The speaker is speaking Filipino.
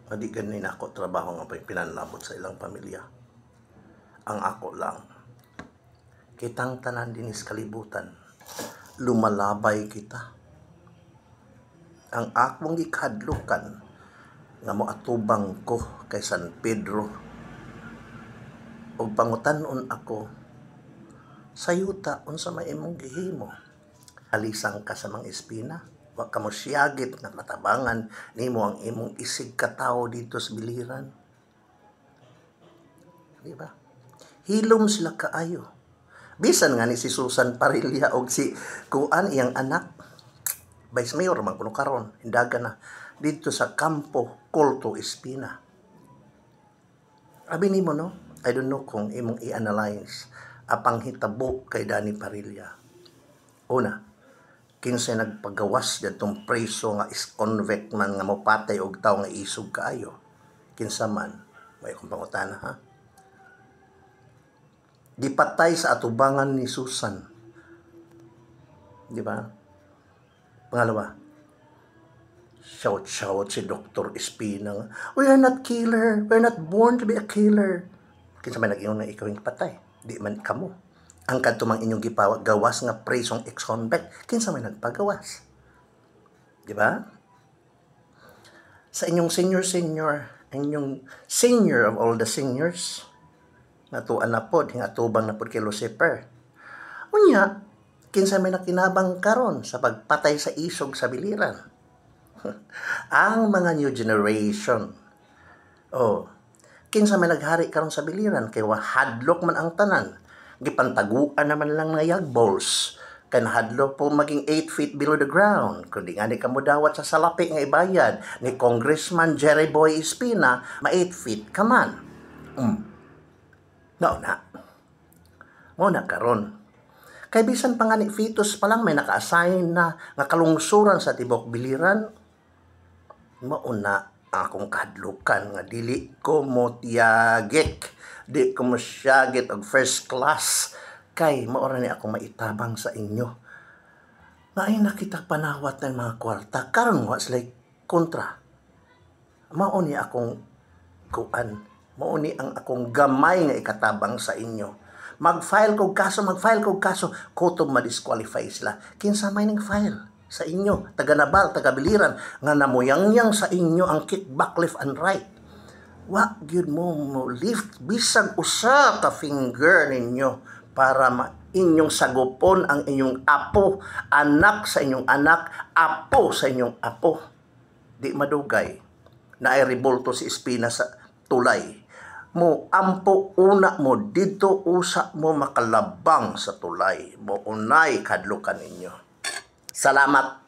nga di ganin ako trabaho nga pinanlamot sa ilang pamilya. Ang ako lang, kitang tanan dinis kalibutan, lumalabay kita. Ang akong gikadlukan nga moatubang ko kay San Pedro ug pangutan-on ako sa yuta unsa may imong gihimo. Alisang ka sa mga espina, wa ka mo siyagit nga matabangan nimo ang imong isig ka tawo dito sa biliran. Di ba? Hilom sila kaayo. Bisan nga ni si Susan Parilla og si Kuan iyang anak, Vice Mayor man kuno karon, hindaga na dito sa Campo Colto Espina. Abi nimo no, I don't know kung imong i-analyze apang hitabo kay Danny Parilla. Una, kinsay nagpagawas datong preso nga is convict man nga mopatay og tawo nga isog kaayo. Kinsa man, may akong pangutana ha. Gipatay sa atubangan ni Susan. Di ba? Pangalawa, shout si Dr. Espina. We are not killer. We are not born to be a killer. Kinsa may nag-ingon na ikaw yung patay. Di man kamo. Ang kadtumang inyong gawas nga presong ex-convict. Kinsa may nagpagawas. Di ba? Sa inyong inyong senior of all the seniors, natuan na pod, hingatubang na pod kay Lucifer. Unya, kinsa may nakinabang karon sa pagpatay sa isog sa biliran. Ang mga new generation. Kinsa may naghari karon sa biliran kay hadlok man ang tanan. Gipantaguan naman lang nga yag balls. Kay hadlok po maging 8 feet below the ground. Kundi nga ni kamo dawat sa salapi nga ibayad ni Congressman Jerry Boy Espina, ma 8 feet ka man. Muna karon. Kay bisan pa nga ni fetus pa lang may naka-assign na nga kalungsuran sa tibok biliran. Mauna akong kadlukan nga dili ko mo tiyagik. Di ko mo siyagit og first class. Kay maura ni ako maitabang sa inyo. Nga ay nakita panawat ng mga kwarta. Karon was like kontra. Mauni akong kuan. Mauni ang akong gamay nga ikatabang sa inyo. Mag-file kog kaso, kutob ma-disqualify sila. Kinsa may ning file sa inyo, taga Nabal, taga Biliran, nga namuyangyang sa inyo ang kickback left and right. Wa gyud mo lift bisag usa ka finger ninyo para inyong sagupon ang inyong apo, anak sa inyong anak, apo sa inyong apo. Di madugay na ay rebolto si Espina sa tulay. Mo ampo una mo dito usa mo makalabang sa tulay. Mo unay kadlukan ninyo. Salamat.